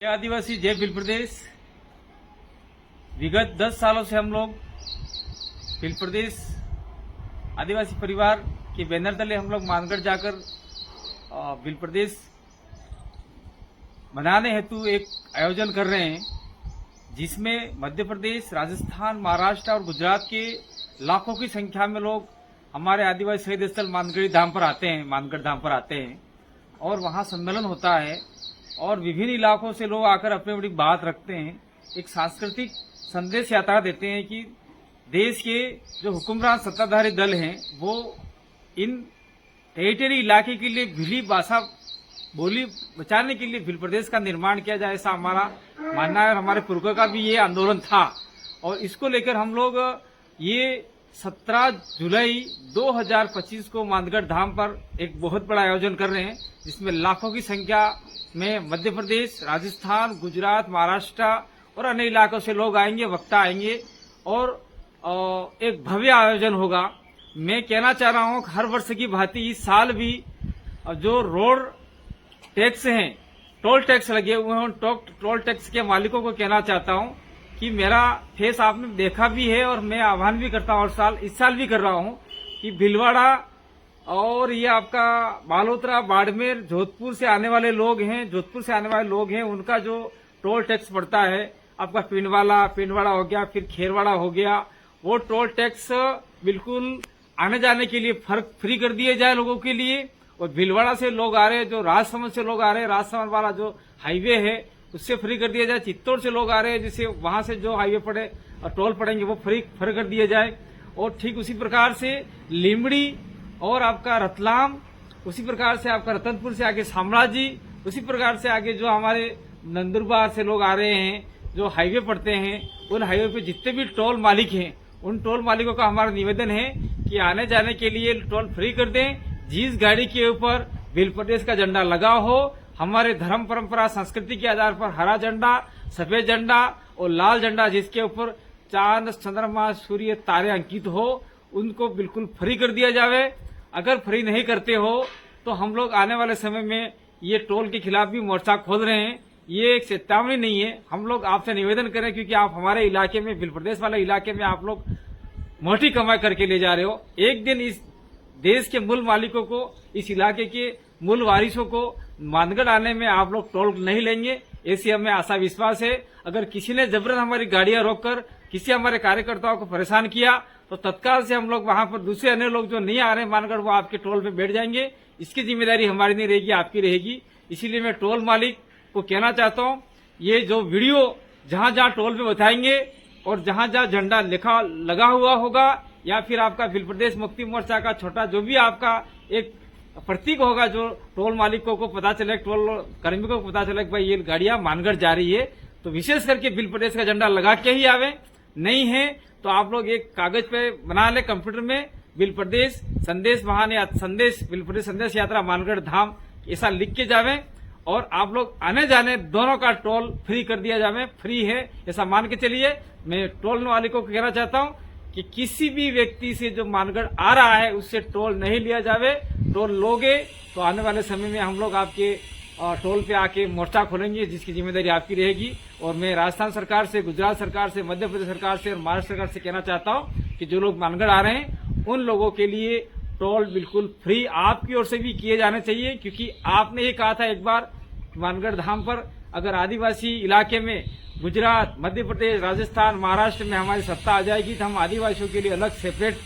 जय आदिवासी जय भील प्रदेश। विगत 10 सालों से हम लोग भील प्रदेश आदिवासी परिवार के बैनर तले हम लोग मानगढ़ जाकर भील प्रदेश बनाने हेतु एक आयोजन कर रहे हैं, जिसमें मध्य प्रदेश, राजस्थान, महाराष्ट्र और गुजरात के लाखों की संख्या में लोग हमारे आदिवासी शहीद स्थल मानगढ़ धाम पर आते हैं और वहां सम्मेलन होता है और विभिन्न इलाकों से लोग आकर अपनी अपनी बात रखते हैं। एक सांस्कृतिक संदेश यात्रा देते हैं कि देश के जो हुक्मरान सत्ताधारी दल हैं वो इन टेरिटरी इलाके के लिए भीली भाषा बोली बचाने के लिए भील प्रदेश का निर्माण किया जाए, ऐसा हमारा मानना है और हमारे पूर्वजों का भी ये आंदोलन था। और इसको लेकर हम लोग ये 17 जुलाई 2025 को मानगढ़ धाम पर एक बहुत बड़ा आयोजन कर रहे हैं, जिसमें लाखों की संख्या में मध्य प्रदेश, राजस्थान, गुजरात, महाराष्ट्र और अन्य इलाकों से लोग आएंगे, वक्ता आएंगे और एक भव्य आयोजन होगा। मैं कहना चाह रहा हूं हर वर्ष की भांति इस साल भी जो रोड टैक्स हैं, टोल टैक्स लगे हुए हैं, टोल टैक्स के मालिकों को कहना चाहता हूं कि मेरा फेस आपने देखा भी है और मैं आह्वान भी करता हूं इस साल भी कर रहा हूं कि भीलवाड़ा और ये आपका बालोतरा, बाड़मेर, जोधपुर से आने वाले लोग हैं, उनका जो टोल टैक्स पड़ता है, आपका पिंडवाड़ा हो गया, फिर खेरवाड़ा हो गया, वो टोल टैक्स बिल्कुल आने जाने के लिए फ्री कर दिए जाए लोगों के लिए। और भीलवाड़ा से लोग आ रहे हैं, जो राजसमंद से लोग आ रहे हैं, राजसमंद वाला जो हाईवे है उससे फ्री कर दिया जाए। चित्तौड़ से लोग आ रहे हैं, जिससे वहां से जो हाईवे पड़े टोल पड़ेंगे वो फ्री कर दिए जाए। और ठीक उसी प्रकार से लिमड़ी और आपका रतलाम, उसी प्रकार से आपका रतनपुर से आगे शामलाजी, उसी प्रकार से आगे जो हमारे नंदुरबार से लोग आ रहे हैं, जो हाईवे पड़ते हैं, उन हाईवे पे जितने भी टोल मालिक हैं, उन टोल मालिकों का हमारा निवेदन है कि आने जाने के लिए टोल फ्री कर दें। जिस गाड़ी के ऊपर भील प्रदेश का झंडा लगा हो, हमारे धर्म परंपरा संस्कृति के आधार पर हरा झंडा, सफेद झंडा और लाल झंडा जिसके ऊपर चांद, चंद्रमा, सूर्य, तारे अंकित हो, उनको बिल्कुल फ्री कर दिया जावे। अगर फ्री नहीं करते हो तो हम लोग आने वाले समय में ये टोल के खिलाफ भी मोर्चा खोल रहे हैं। ये एक चेतावनी नहीं है, हम लोग आपसे निवेदन करें क्योंकि आप हमारे इलाके में, भील प्रदेश वाले इलाके में आप लोग मोटी कमाई करके ले जा रहे हो। एक दिन इस देश के मूल मालिकों को, इस इलाके के मूल वारिसों को मानगढ़ आने में आप लोग टोल नहीं लेंगे, ऐसी हमें आशा विश्वास है। अगर किसी ने जबरन हमारी गाड़ियां रोककर किसी हमारे कार्यकर्ताओं को परेशान किया तो तत्काल से हम लोग वहां पर दूसरे अन्य लोग जो नहीं आ रहे हैं मानगढ़, वो आपके टोल पे बैठ जाएंगे। इसकी जिम्मेदारी हमारी नहीं रहेगी, आपकी रहेगी। इसीलिए मैं टोल मालिक को कहना चाहता हूं, ये जो वीडियो जहां जहां टोल पे बताएंगे और जहां जहां झंडा लगा हुआ होगा या फिर आपका भील प्रदेश मुक्ति मोर्चा का छोटा जो भी आपका एक प्रतीक होगा, जो टोल मालिकों को पता चले, टोल कर्मियों को पता चले कि भाई ये गाड़ियां मानगढ़ जा रही है, तो विशेष करके भील प्रदेश का झंडा लगा के ही आवे। नहीं है तो आप लोग एक कागज पे बना ले, कंप्यूटर में भील प्रदेश संदेश भील प्रदेश संदेश यात्रा मानगढ़ धाम ऐसा लिख के जावे और आप लोग आने जाने दोनों का टोल फ्री कर दिया जावे। फ्री है ऐसा मान के चलिए। मैं टोल मालिकों को कहना चाहता हूं कि किसी भी व्यक्ति से जो मानगढ़ आ रहा है उससे टोल नहीं लिया जावे। टोल लोगे तो आने वाले समय में हम लोग आपके टोल पे आके मोर्चा खोलेंगे, जिसकी जिम्मेदारी आपकी रहेगी। और मैं राजस्थान सरकार से, गुजरात सरकार से, मध्य प्रदेश सरकार से और महाराष्ट्र सरकार से कहना चाहता हूं कि जो लोग मानगढ़ आ रहे हैं उन लोगों के लिए टोल बिल्कुल फ्री आपकी ओर से भी किए जाने चाहिए, क्योंकि आपने ये कहा था एक बार मानगढ़ धाम पर अगर आदिवासी इलाके में गुजरात, मध्य प्रदेश, राजस्थान, महाराष्ट्र में हमारी सत्ता आ जाएगी तो हम आदिवासियों के लिए अलग सेपरेट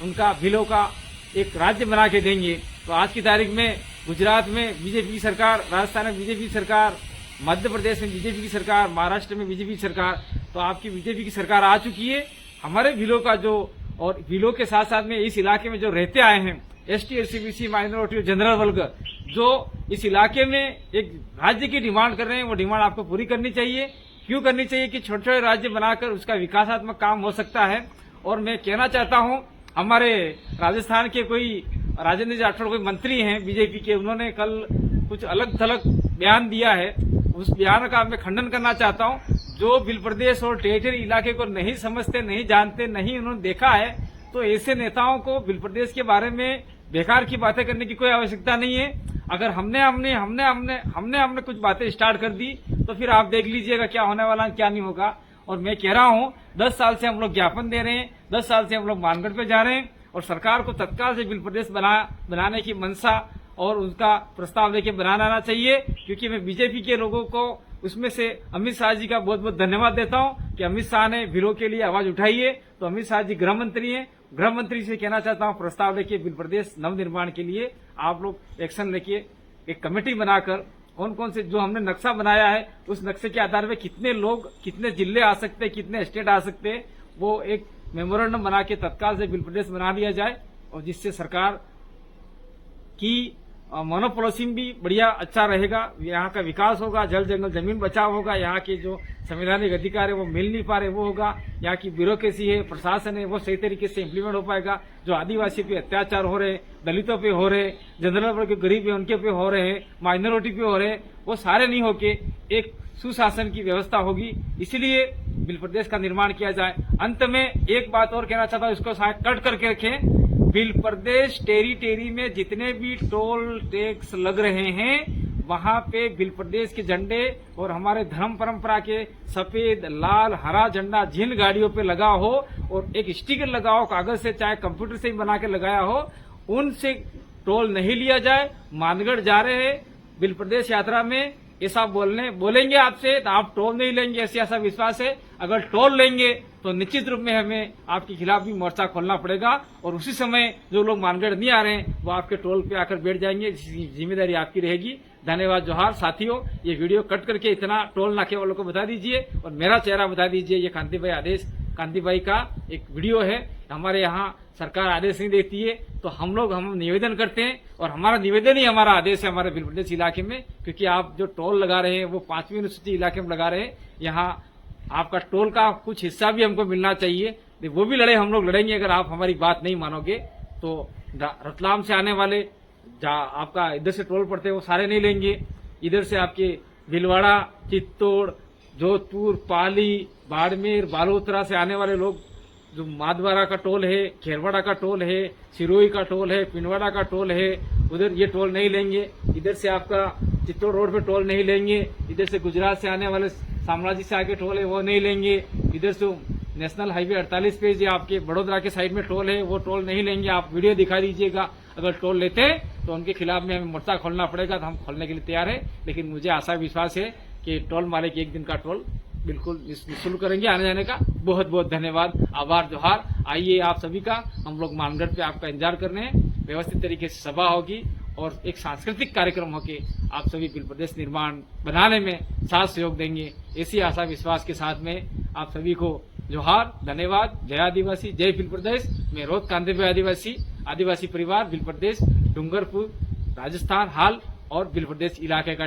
उनका भीलों का एक राज्य बना के देंगे। तो आज की तारीख में गुजरात में बीजेपी की सरकार, राजस्थान में बीजेपी की सरकार, मध्य प्रदेश में बीजेपी की सरकार, महाराष्ट्र में बीजेपी की सरकार, तो आपकी बीजेपी की सरकार आ चुकी है। हमारे भीलों का जो, और भीलों के साथ साथ में इस इलाके में जो रहते आए हैं एसटी, एससीबीसी, माइनॉरिटी और जनरल वर्ग जो इस इलाके में एक राज्य की डिमांड कर रहे हैं, वो डिमांड आपको पूरी करनी चाहिए। क्यों करनी चाहिए कि छोटे छोटे राज्य बनाकर उसका विकासात्मक काम हो सकता है। और मैं कहना चाहता हूं, हमारे राजस्थान के कोई राजेंद्र राठौड़ कोई मंत्री हैं बीजेपी के, उन्होंने कल कुछ अलग थलग बयान दिया है। उस बयान का मैं खंडन करना चाहता हूं। जो भील प्रदेश और टेरिटरी इलाके को नहीं समझते, नहीं जानते, नहीं उन्होंने देखा है, तो ऐसे नेताओं को भील प्रदेश के बारे में बेकार की बातें करने की कोई आवश्यकता नहीं है। अगर हमने कुछ बातें स्टार्ट कर दी तो फिर आप देख लीजिएगा क्या होने वाला है क्या नहीं होगा। और मैं कह रहा हूं 10 साल से हम लोग ज्ञापन दे रहे हैं, 10 साल से हम लोग मानगढ़ पे जा रहे हैं और सरकार को तत्काल से बिल प्रदेश बनाने की मंशा और उनका प्रस्ताव लेके बनाना चाहिए। क्योंकि मैं बीजेपी के लोगों को उसमें से अमित शाह जी का बहुत बहुत धन्यवाद देता हूं कि अमित शाह ने बिलों के लिए आवाज उठाई है। तो अमित शाह जी गृह मंत्री हैं, गृह मंत्री से कहना चाहता हूं प्रस्ताव लेके बिल प्रदेश नवनिर्माण के लिए आप लोग एक्शन लेके एक कमेटी बनाकर कौन कौन से जो हमने नक्शा बनाया है उस नक्शे के आधार पर कितने लोग कितने जिले आ सकते हैं, कितने स्टेट आ सकते हैं, वो एक मेमोरेंडम बना के तत्काल से बिल प्रदेश बना लिया जाए और जिससे सरकार की मोनोपोलिसिंग भी बढ़िया अच्छा रहेगा, यहाँ का विकास होगा, जल जंगल जमीन बचाव होगा, यहाँ के जो संवैधानिक अधिकार है वो मिल नहीं पा रहे वो होगा, यहाँ की ब्यूरोक्रेसी है प्रशासन है वो सही तरीके से इम्प्लीमेंट हो पाएगा। जो आदिवासी पे अत्याचार हो रहे, दलितों पे हो रहे, जनरल वर्ग के गरीब है उनके पे हो रहे हैं, माइनॉरिटी पे हो रहे, वो सारे नहीं होके एक सुशासन की व्यवस्था होगी। इसलिए बिल प्रदेश का निर्माण किया जाए। अंत में एक बात और कहना चाहता हूँ, इसको शायद कट करके रखें। बिल प्रदेश टेरी में जितने भी टोल टैक्स लग रहे हैं वहां पे बिल प्रदेश के झंडे और हमारे धर्म परंपरा के सफेद लाल हरा झंडा जिन गाड़ियों पे लगा हो और एक स्टिकर लगा हो कागज से चाहे कंप्यूटर से ही बना के लगाया हो, उनसे टोल नहीं लिया जाए। मानगढ़ जा रहे हैं बिल प्रदेश यात्रा में, ऐसा बोलेंगे आपसे तो आप टोल नहीं लेंगे, ऐसा विश्वास है। अगर टोल लेंगे तो निश्चित रूप में हमें आपके खिलाफ भी मोर्चा खोलना पड़ेगा और उसी समय जो लोग मानगढ़ नहीं आ रहे हैं वो आपके टोल पे आकर बैठ जाएंगे, जिम्मेदारी आपकी रहेगी। धन्यवाद, जोहार। साथियों, ये वीडियो कट करके इतना टोल नाके वालों को बता दीजिए और मेरा चेहरा बता दीजिए। ये कांति भाई का एक वीडियो है। हमारे यहाँ सरकार आदेश नहीं देती है तो हम निवेदन करते हैं और हमारा निवेदन ही हमारा आदेश है हमारे बिल प्रदेश इलाके में। क्योंकि आप जो टोल लगा रहे हैं वो 5वीं अनुसूची इलाके में लगा रहे हैं, यहाँ आपका टोल का कुछ हिस्सा भी हमको मिलना चाहिए। वो भी हम लोग लड़ेंगे अगर आप हमारी बात नहीं मानोगे। तो रतलाम से आने वाले आपका इधर से टोल पड़ते हैं वो सारे नहीं लेंगे। इधर से आपके भीलवाड़ा, चित्तौड़, जोधपुर, पाली, बाड़मेर, बालोतरा से आने वाले लोग जो माधवारा का टोल है, खेरवाड़ा का टोल है, सिरोही का टोल है, पिंडवाड़ा का टोल है, उधर ये टोल नहीं लेंगे। इधर से आपका चित्तौड़ रोड पे टोल नहीं लेंगे। इधर से गुजरात से आने वाले शामलाजी से आगे टोल है वो नहीं लेंगे। इधर से नेशनल हाईवे 48 पे जो आपके बड़ोदरा के साइड में टोल है वो टोल नहीं लेंगे। आप वीडियो दिखा दीजिएगा। अगर टोल लेते हैं तो उनके खिलाफ में हमें मोर्चा खोलना पड़ेगा, तो हम खोलने के लिए तैयार है। लेकिन मुझे आशा विश्वास है कि टोल मालिक एक दिन का टोल बिल्कुल निःशुल्क करेंगे। आने जाने का बहुत बहुत धन्यवाद, आभार, जोहार। आइए आप सभी का, हम लोग मानगढ़ पे आपका इंतजार कर रहे हैं। व्यवस्थित तरीके से सभा होगी और एक सांस्कृतिक कार्यक्रम होके आप सभी बिल प्रदेश निर्माण बनाने में साथ सहयोग देंगे, ऐसी आशा विश्वास के साथ में आप सभी को जोहार, धन्यवाद। जय आदिवासी, जय बिल प्रदेश। मैं रोहत कांति आदिवासी परिवार बिल प्रदेश डूंगरपुर राजस्थान हाल और बिल प्रदेश इलाके का